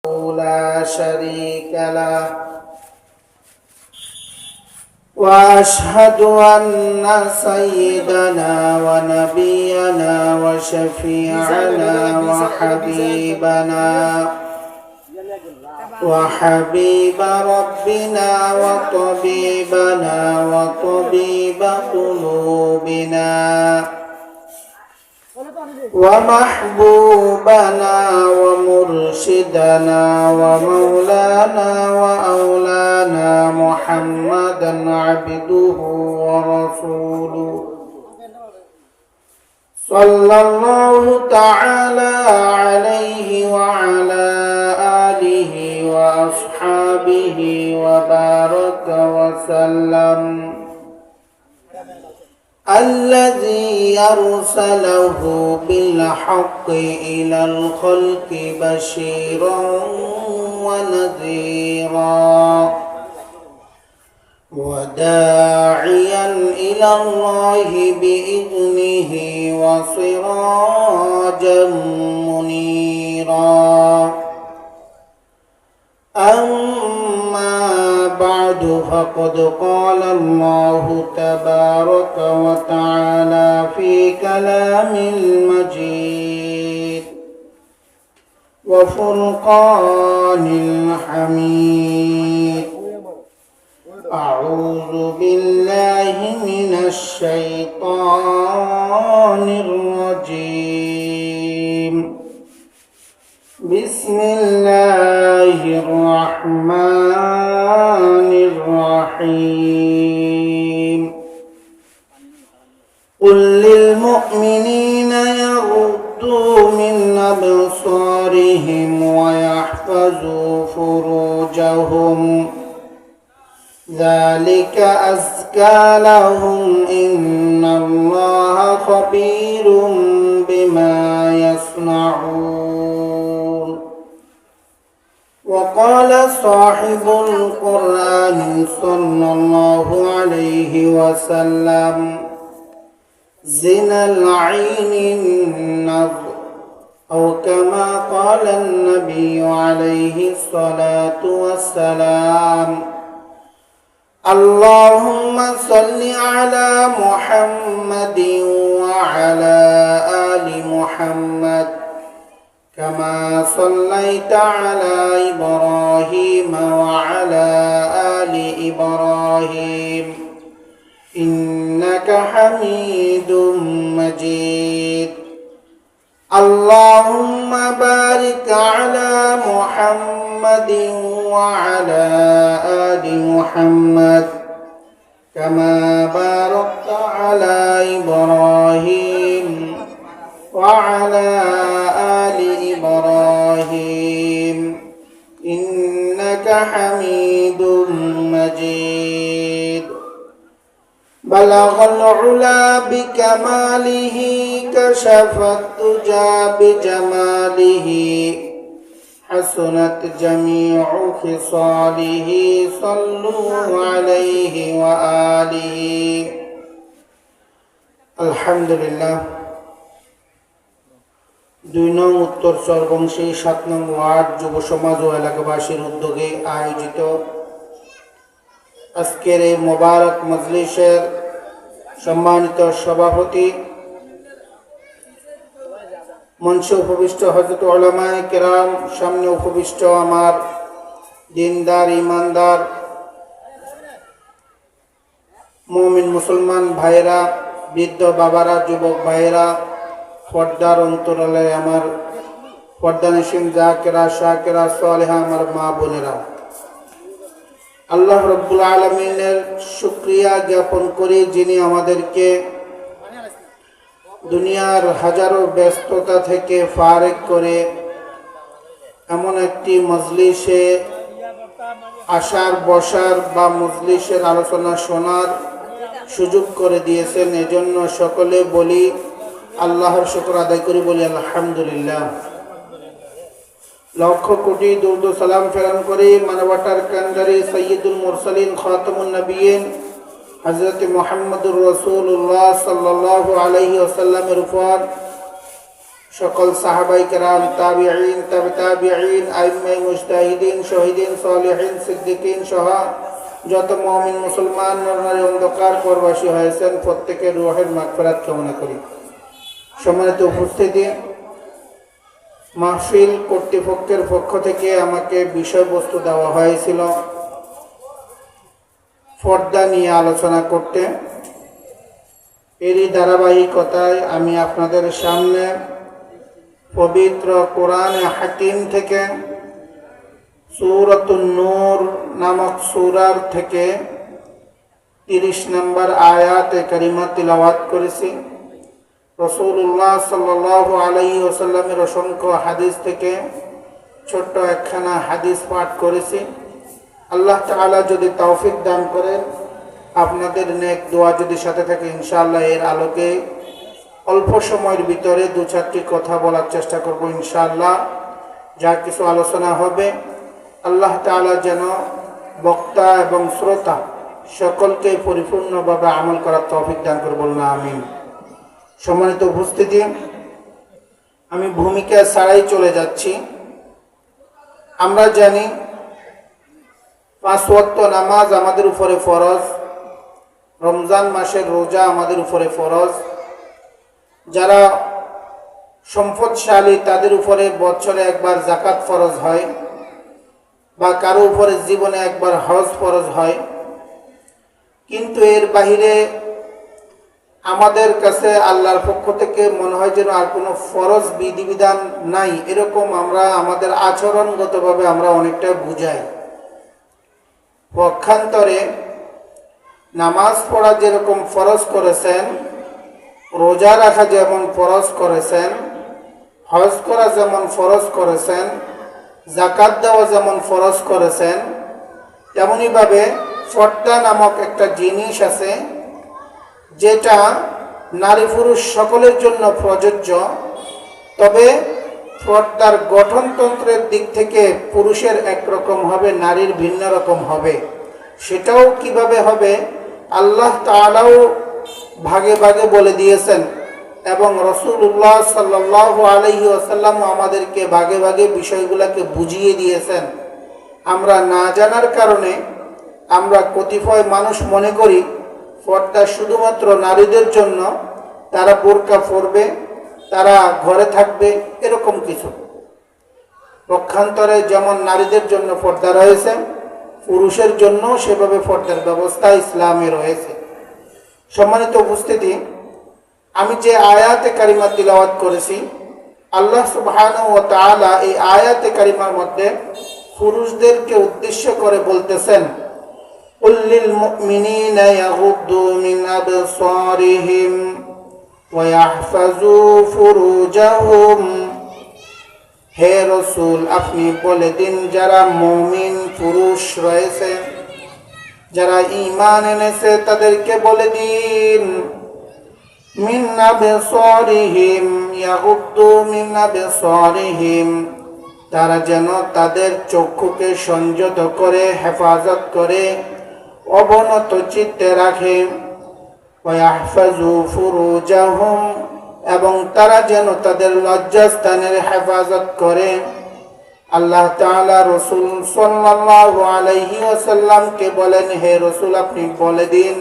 لا شريك له وأشهد أن سيدنا ونبينا وشفيعنا وحبيب ربنا وطبيبنا وطبيب قلوبنا ومحبوبنا ومرشدنا ومولانا وأولانا محمدا عبده ورسوله صلى الله تعالى عليه وعلى آله وأصحابه وبارك وسلم الذي يرسله بالحق إلى الخلق بشيرا ونذيرا وداعيا إلى الله بإذنه وسراجا منيرا أما بعد فقد قال الله تبارك وتعالى في كلام المجيد وفرقان الحميد أعوذ بالله من الشيطان الرجيم بسم الله الرحمن الرحيم قل للمؤمنين يغضوا من أبصارهم ويحفظوا فروجهم ذلك أزكى لهم إن الله خبير بما يصنعون وقال صاحب القرآن صلى الله عليه وسلم زنا العين النظر أو كما قال النبي عليه الصلاة والسلام اللهم صل على محمد وعلى آل محمد كما صليت على إبراهيم وعلى آل إبراهيم إنك حميد مجيد اللهم بارك على محمد وعلى آل محمد كما باركت على إبراهيم وعلى آل إبراهيم إنك حميد مجيد بلغ العلا بكماله كشف الدجى بجماله حسنت جميع خصاله صلوا عليه وآله الحمد لله 2 নং উত্তর চরবংশী 7 নং ওয়ার্ড যুব সমাজ ও এলাকাবাসীর উদ্যোগে আয়োজিত আজকের এই মোবারক মজলিসের সম্মানিত সভাপতি মঞ্চে উপবিষ্ট হযরত উলামায়ে কেরাম, সামনে উপবিষ্ট আমার দিনদার ইমানদার মুমিন মুসলমান ভাইরা, বৃদ্ধ বাবারা, যুবক ভাইরা, পর্দার অন্তরালে আমার পর্দানশীন জাকেরা শাকেরা সালেহা আমার মা বোনেরা, আল্লাহ রাব্বুল আলামিনের শুকরিয়া জ্ঞাপন করি যিনি আমাদেরকে দুনিয়ার হাজারো ব্যস্ততা থেকে ফারেক করে এমন একটি মজলিসে আসার বসার বা মজলিসের আলোচনা শোনার সুযোগ করে দিয়েছেন। এজন্য সকলে বলি আল্লাহর শুকর আদায় করি, বলি আলহামদুলিল্লাহ। লক্ষ কোটি দুরূদ ও সালাম প্রেরণ করি মানবতার কান্ডারি সাইয়্যিদুল মুরসালিন খাতামুন নবিয়্যিন হযরত মুহাম্মদুর রাসূলুল্লাহ সাল্লাল্লাহু আলাইহি ওয়াসাল্লামের উপর, সকল সাহাবাই কেরাম, তাবিঈন, তাবে তাবিঈন, আইম্মায়ে মুজতাহিদিন, শহীদিন, সালেহিন, সিদ্দিকিন সহ যত মুমিন মুসলমান নরনারী অন্ধকার পরবাসী হয়েছেন প্রত্যেকের রূহের মাগফিরাত কামনা করি। সম্মানিত উপস্থিতি, মাহফিল কর্তৃপক্ষের পক্ষ থেকে আমাকে বিষয়বস্তু দেওয়া হয়েছিল পর্দা নিয়ে আলোচনা করতে। এরই ধারাবাহিকতায় আমি আপনাদের সামনে পবিত্র কোরআনে হাকিম থেকে সূরাতুন নূর নামক সূরার থেকে 30 নম্বর আয়াতে কারিমা তিলাওয়াত করেছি। রাসূলুল্লাহ সাল্লাল্লাহু আলাইহি ওয়াসাল্লামের অসংখ্য হাদিস থেকে ছোট্ট একখানা হাদিস পাঠ করেছি। আল্লাহ তাআলা যদি তৌফিক দান করেন, আপনাদের নেক দোয়া যদি সাথে থাকে, ইনশাআল্লাহ এর আলোকে অল্প সময়ের ভিতরে 2-4টি কথা বলার চেষ্টা করব ইনশাআল্লাহ। যা কিছু আলোচনা হবে আল্লাহ তাআলা যেন বক্তা এবং শ্রোতা সকলকে পরিপূর্ণভাবে আমল করার তৌফিক দান করে, বলুন আমিন। সম্মানিত উপস্থিতি, আমি ভূমিকা ছাড়াই চলে যাচ্ছি। আমরা জানি 5 ওয়াক্ত নামাজ আমাদের উপরে ফরজ, রমজান মাসের রোজা আমাদের উপরে ফরজ। যারা সম্পদশালী তাদের উপরে বছরে একবার যাকাত ফরজ হয়, বা কারো উপরে জীবনে একবার হজ ফরজ হয়। কিন্তু এর বাহিরে আমাদের কাছে আল্লাহর পক্ষ থেকে মনে হয় যেন আর কোনো ফরজ বিধিবিধান নাই, এরকম আমরা আমাদের আচরণগতভাবে আমরা অনেকটা বুঝাই। পক্ষান্তরে নামাজ পড়া যেরকম ফরজ করেছেন, রোজা রাখা যেমন ফরজ করেছেন, হজ করা যেমন ফরজ করেছেন, যাকাত দেওয়া যেমন ফরজ করেছেন, তেমনিভাবে পর্দা নামক একটা জিনিস আছে যেটা নারী পুরুষ সকলের জন্য প্রযোজ্য। তবে পর্দার গঠনতন্ত্রের দিক থেকে পুরুষের একরকম হবে, নারীর ভিন্ন রকম হবে। সেটাও কিভাবে হবে আল্লাহ তাআলাও ভাগে ভাগে বলে দিয়েছেন, এবং রাসূলুল্লাহ সাল্লাল্লাহু আলাইহি ওয়াসাল্লাম আমাদেরকে ভাগে ভাগে বিষয়গুলোকে বুঝিয়ে দিয়েছেন। আমরা না জানার কারণে আমরা কতিপয় মানুষ মনে করি পর্দা শুধুমাত্র নারীদের জন্য, তারা বোরকা পরবে, তারা ঘরে থাকবে, এরকম কিছু। পক্ষান্তরে যেমন নারীদের জন্য পর্দা রয়েছে, পুরুষের জন্য সেভাবে পর্দার ব্যবস্থা ইসলামে রয়েছে। সম্মানিত উপস্থিতি, আমি যে আয়াতে কারিমা তিলাওয়াত করেছি, আল্লাহ সুবহানাহু ওয়া তাআলা এই আয়াতে কারিমার মধ্যে পুরুষদেরকে উদ্দেশ্য করে বলতেছেন, কুল লিল মুমিনিনা ইয়াগুদ্দু মিন আবসারিহিম ওয়া ইয়াহফাজু ফুরুজাহুম। হে রাসূল, আপনি বলে দিন যারা মুমিন পুরুষ রয়েছে, যারা ঈমান এনেছে, তাদেরকে বলে দিন মিন আবসারিহিম ইয়াগুদ্দু মিন আবসারিহিম, তারা যেন তাদের চক্ষুকে সংযত করে, হেফাজত করে, অবনত চিত্তে রাখে। ওয়া ইয়াহফাজু ফুরুজাহুম, এবং তারা যেন তাদের লজ্জাস্থানের হেফাজত করে। আল্লাহ তাআলা রাসূল সাল্লাল্লাহু আলাইহি ওয়াসাল্লামকে বলেন, হে রাসূল, আপনি বলে দিন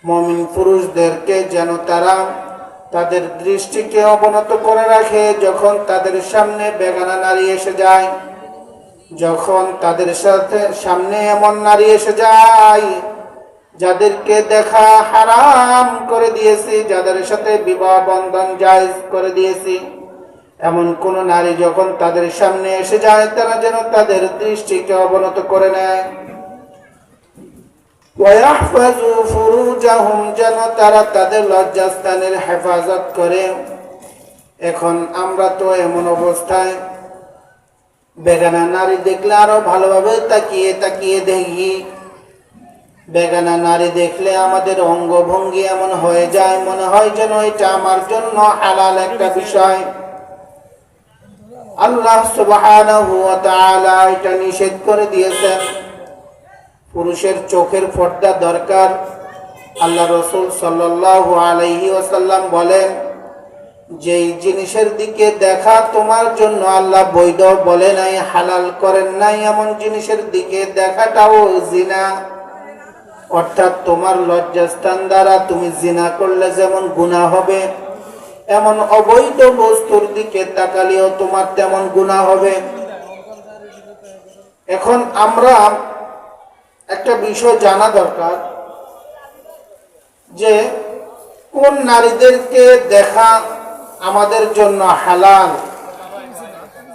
মুমিন পুরুষদেরকে যেন তারা তাদের দৃষ্টিকে অবনত করে রাখে যখন তাদের সামনে বেগানা নারী এসে যায়। যখন তাদের সামনে এমন নারী এসে যায় যাদেরকে দেখা হারাম করে দিয়েছি, যাদের সাথে বিবাহ বন্ধন জায়েজ করে দিয়েছি, এমন কোন নারী যখন তাদের সামনে এসে যায়, তারা যেন তাদের দৃষ্টিকে অবনত করে নেয়। ওয়াহফাজু ফুরুজাহুম, যেন তারা তাদের লজ্জাস্থানের হেফাজত করে। এখন আমরা তো এমন অবস্থায় বেগানা নারী দেখলে আরো ভালোভাবে তাকিয়ে তাকিয়ে দেখি। বেগানা নারী দেখলে আমাদের অঙ্গভঙ্গি এমন হয়ে যায়, মনে হয় যেন এটা আমার জন্য হালাল একটা বিষয়। আল্লাহ সুবহানাহু ওয়া তাআলা এটা নিষেধ করে দিয়েছেন। পুরুষের চোখের পর্দা দরকার। আল্লাহ রাসূল সাল্লাল্লাহু আলাইহি ওয়াসাল্লাম বলেন, যেই জিনিসের দিকে দেখা তোমার জন্য আল্লাহ বৈধ বলে নাই, হালাল করেন নাই, এমন জিনিসের দিকে দেখাটাও জিনা। অর্থাৎ তোমার লজ্জাস্থান দ্বারা তুমি জিনা করলে যেমন গুনাহ হবে, এমন অবৈধ বস্তুর দিকে তাকালেও তোমার তেমন গুনাহ হবে। এখন আমরা একটা বিষয় জানা দরকার যে কোন নারীদেরকে দেখা আমাদের জন্য হালাল,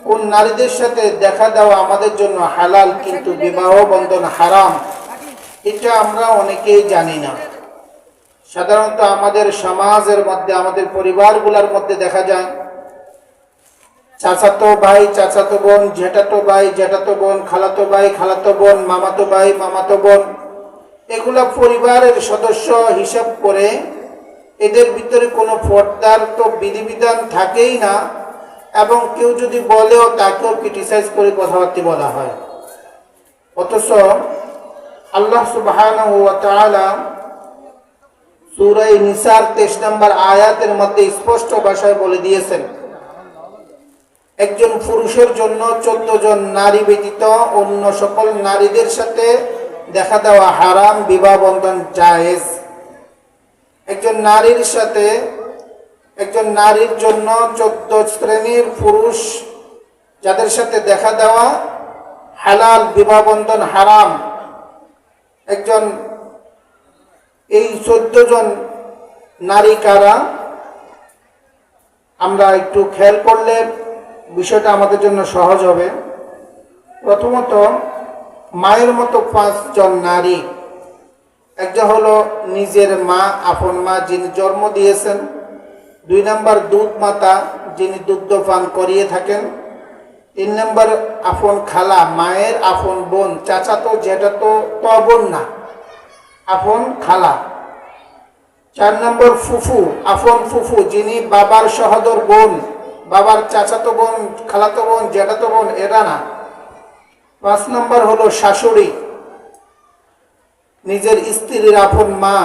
কোন নারীদের সাথে দেখা দেওয়া আমাদের জন্য হালাল কিন্তু বিবাহ বন্ধন হারাম, এটা আমরা অনেকেই জানি না। সাধারণত আমাদের সমাজের মধ্যে, আমাদের পরিবারগুলোর মধ্যে দেখা যায় চাচাতো ভাই চাচাতো বোন, জেঠাতো ভাই জেঠাতো বোন, খালাতো ভাই খালাতো বোন, মামাতো ভাই মামাতো বোন, এগুলা পরিবারের সদস্য হিসাব করে এদের ভিতরে কোনো পর্দার তো বিধিবিধান থাকেই না, এবং কেউ যদি বলেও তাকেও ক্রিটিসাইজ করে কথাবার্তা বলা হয়। অথচ আল্লাহ সুবহানাহু ওয়া তাআলা সূরা নিসার 23 নম্বর আয়াতের মধ্যে স্পষ্ট ভাষায় বলে দিয়েছেন, একজন পুরুষের জন্য 14 জন নারী ব্যতীত অন্য সকল নারীদের সাথে দেখা দেওয়া হারাম, বিবাহ বন্ধন জায়েজ। একজন নারীর সাথে, একজন নারীর জন্য 14 শ্রেণীর পুরুষ যাদের সাথে দেখা দেওয়া হালাল, বিবাহ বন্ধন হারাম। একজন এই 14 জন নারী কারা, আমরা একটু খেয়াল করলে বিষয়টা আমাদের জন্য সহজ হবে। প্রথমত, মায়ের মতো 5 জন নারী। একজন হলো নিজের মা, আপন মা, যিনি জন্ম দিয়েছেন। 2 নম্বর দুধ মাতা, যিনি দুগ্ধ পান করিয়ে থাকেন। 3 নম্বর আপন খালা, মায়ের আপন বোন, চাচাতো জেঠাতো তো বোন না, আপন খালা। 4 নম্বর ফুফু, আপন ফুফু, যিনি বাবার সহোদর বোন, বাবার চাচাতো বোন, খালাতো বোন, জেঠাতো বোন, এরা না। 5 নম্বর হলো শাশুড়ি, নিজের স্ত্রীর আপন মা।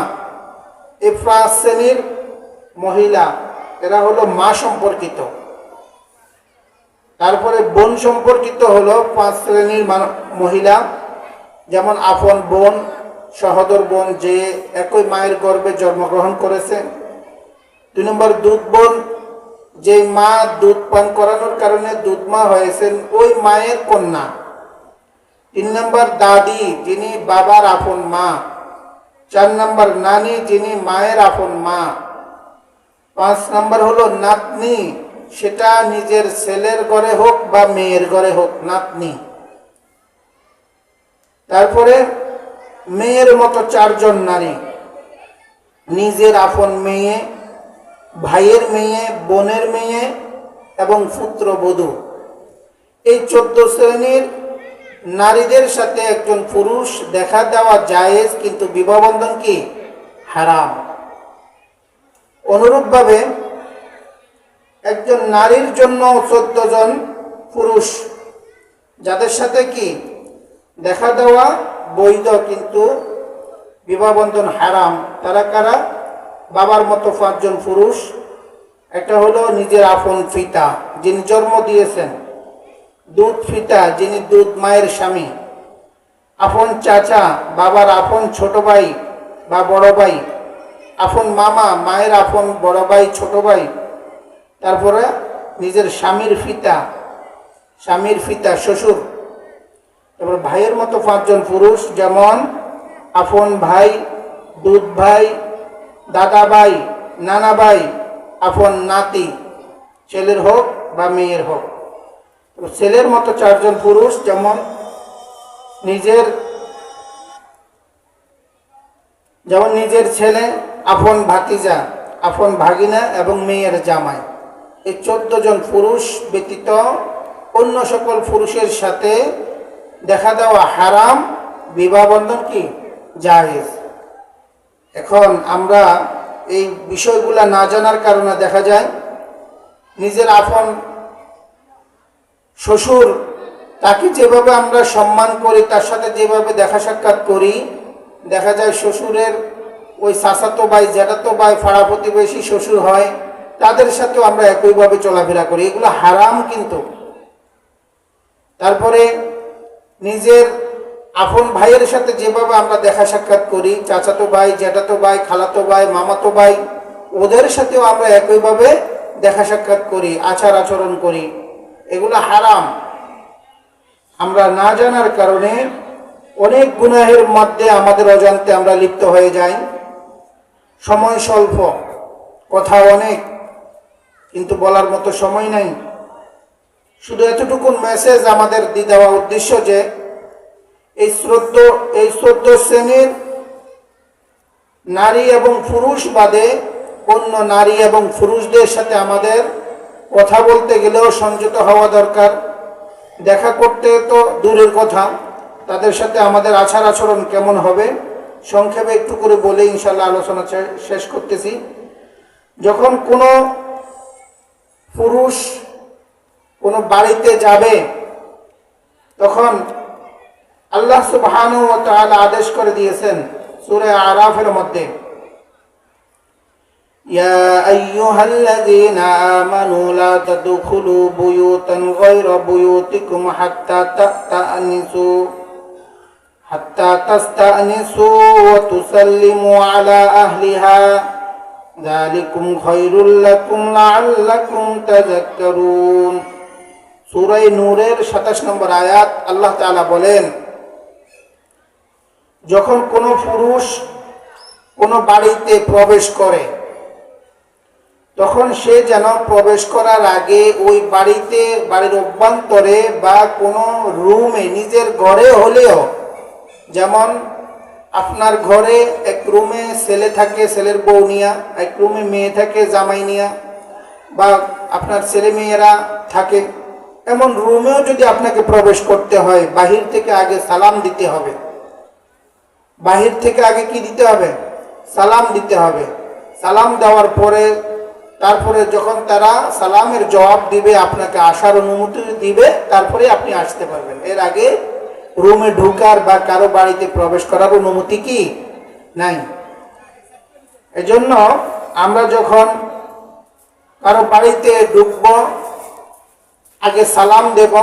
এই 5 শ্রেণীর মহিলা, এরা হলো মা সম্পর্কিত। তারপরে বোন সম্পর্কিত হলো 5 শ্রেণীর মহিলা, যেমন আপন বোন, সহোদর বোন, যে একই মায়ের গর্ভে জন্মগ্রহণ করেছে। 2 নম্বর দুধ বোন, যে মা দুধ পান করানোর কারণে দুধ মা হয়েছেন, ওই মায়ের কন্যা। 3 নম্বর দাদি, যিনি বাবার আপন মা। 4 নম্বর নানি, যিনি মায়ের আপন মা। 5 নম্বর হলো নাতনি, সেটা নিজের ছেলের ঘরে হোক বা মেয়ের ঘরে হোক, নাতনি। তারপরে মেয়ের মতো 4 জন নারী, নিজের আপন মেয়ে, ভাইয়ের মেয়ে, বোনের মেয়ে এবং পুত্রবধূ। এই 14 শ্রেণীর নারীদের সাথে একজন পুরুষ দেখা দেওয়া জায়েজ, কিন্তু বিবাহ বন্ধন কি হারাম। অনুরূপভাবে একজন নারীর জন্য 14 জন পুরুষ যাদের সাথে কি দেখা দেওয়া বৈধ, কিন্তু বিবাহ বন্ধন হারাম। তারা কারা? বাবার মতো 5 জন পুরুষ। একটা হলো নিজের আপন পিতা, যিনি জন্ম দিয়েছেন। দুধ পিতা, যিনি দুধ মায়ের স্বামী। আপন চাচা, বাবার আপন ছোট ভাই বা বড় ভাই। আপন মামা, মায়ের আপন বড় ভাই, ছোট ভাই। তারপরে নিজের স্বামীর পিতা, স্বামীর পিতা, শ্বশুর। তারপর ভাইয়ের মতো 5 জন পুরুষ, যেমন আপন ভাই, দুধ ভাই, দাদা ভাই, নানা ভাই, আপন নাতি, ছেলের হোক বা মেয়ের হোক। ছেলের মতো 4 জন পুরুষ, যেমন নিজের ছেলে, আপন ভাতিজা, আপন ভাগিনা এবং মেয়ের জামাই। এই 14 জন পুরুষ ব্যতীত অন্য সকল পুরুষের সাথে দেখা দেওয়া হারাম, বিবাহ বন্ধন কি জায়েজ। এখন আমরা এই বিষয়গুলা না জানার কারণে দেখা যায় নিজের আপন শ্বশুর, তাকে যেভাবে আমরা সম্মান করি, তার সাথে যেভাবে দেখা সাক্ষাৎ করি, দেখা যায় শ্বশুরের ওই চাচাতো ভাই, জ্যাঠাতো ভাই, পাড়া প্রতিবেশী শ্বশুর হয়, তাদের সাথেও আমরা একইভাবে চলাফেরা করি, এগুলো হারাম। কিন্তু তারপরে নিজের আপন ভাইয়ের সাথে যেভাবে আমরা দেখা সাক্ষাৎ করি, চাচাতো ভাই, জ্যাঠাতো ভাই, খালাতো ভাই, মামাতো ভাই, ওদের সাথেও আমরা একইভাবে দেখা সাক্ষাৎ করি, আচার আচরণ করি, এগুলো হারাম। আমরা না জানার কারণে অনেক গুনাহের মধ্যে আমাদের অজান্তে আমরা লিপ্ত হয়ে যাই। সময় স্বল্প, কথা অনেক, কিন্তু বলার মতো সময় নাই। শুধু এতটুকু মেসেজ আমাদের দিয়ে দেওয়া উদ্দেশ্য যে এই 14 শ্রেণীর নারী এবং পুরুষ বাদে অন্য নারী এবং পুরুষদের সাথে আমাদের কথা বলতে গেলেও সংযত হওয়া দরকার। দেখা করতে তো দূরের কথা, তাদের সাথে আমাদের আচার আচরণ কেমন হবে সংক্ষেপে একটু করে বলে ইনশাল্লাহ আলোচনা শেষ করতেছি। যখন কোনো পুরুষ কোনো বাড়িতে যাবে, তখন আল্লাহ সুবহানাহু ওয়া তাআলা আদেশ করে দিয়েছেন সূরা আরাফের মধ্যে, ইয়া আইয়ুহাল্লাযীনা আমানু লা তাদখুলু বুয়ুতান গায়রা বুয়ুতিকুম হাত্তা তাস্তানিসু ওয়া তুসাল্লিমু আলা আহলিহা যালিকুম খায়রুল লাকুম লাআল্লাকুম তাযাক্কারুন। সূরা নূরের 27 নম্বর আয়াত। আল্লাহ তাআলা বলেন, যখন কোনো পুরুষ কোনো বাড়িতে প্রবেশ করে, তখন সে যেন প্রবেশ করার আগে ওই বাড়ির অভ্যন্তরে বা কোনো রুমে, নিজের ঘরে হলেও, যেমন আপনার ঘরে এক রুমে ছেলে থাকে, ছেলের বউ নিয়া, এক রুমে মেয়ে থাকে জামাই নিয়া, বা আপনার ছেলে মেয়েরা থাকে, এমন রুমেও যদি আপনাকে প্রবেশ করতে হয়, বাহির থেকে আগে সালাম দিতে হবে। বাহির থেকে আগে কি দিতে হবে? সালাম দিতে হবে। সালাম দেওয়ার পরে তারপরে যখন তারা সালামের জবাব দিবে, আপনাকে আসার অনুমতি দিবে, তারপরে আপনি আসতে পারবেন। এর আগে রুমে ঢুকার বা কারো বাড়িতে প্রবেশ করার অনুমতি কি নাই। এজন্য আমরা যখন কারো বাড়িতে ঢুকব, আগে সালাম দেব।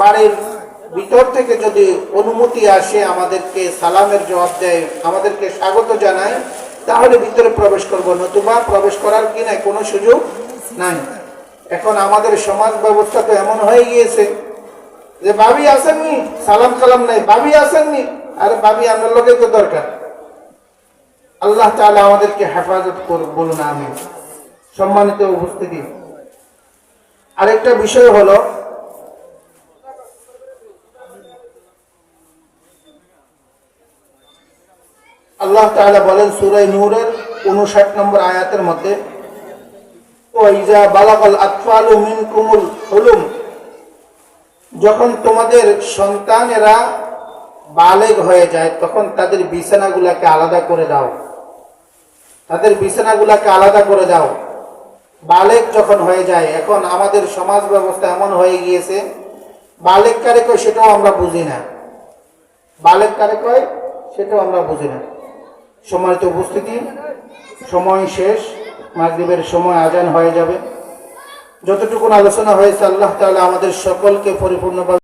বাড়ির ভিতর থেকে যদি অনুমতি আসে, আমাদেরকে সালামের জবাব দেয়, আমাদেরকে স্বাগত জানায়, তাহলে ভিতরে প্রবেশ করব, নতুবা প্রবেশ করার কি নাই, কোনো সুযোগ নাই। এখন আমাদের সমাজ ব্যবস্থা তো এমন হয়ে গিয়েছে যে ভাবি আসেননি, সালাম কালাম নাই, ভাবি আসেননি, আরে ভাবি আমার লোকের তো দরকার। আল্লাহ তাআলা আমাদেরকে হেফাজত করুন, বলুন আমিন। সম্মানিত উপস্থিতি, আরেকটা বিষয় হলো, আল্লাহ তাআলা বলেন সূরা নূরের 59 নম্বর আয়াতের মধ্যে, ওয়াইজা বালাগাল আতফালু মিনকুমুল হুলুম, যখন তোমাদের সন্তানেরা বালেগ হয়ে যায়, তখন তাদের বিছানাগুলোকে আলাদা করে দাও। তাদের বিছানাগুলোকে আলাদা করে দাও। বালেগ যখন হয়ে যায়, এখন আমাদের সমাজ ব্যবস্থা এমন হয়ে গিয়েছে, বালেগ কারে কয় সেটাও আমরা বুঝি না। বালেগ কারে কয় সেটাও আমরা বুঝি না। সম্মানিত উপস্থিতি, সময় শেষ, মাগরিবের সময় আজান হয়ে যাবে। যতটুকু আলোচনা হয়েছে, আল্লাহ তাআলা আমাদের সকলকে পরিপূর্ণভাবে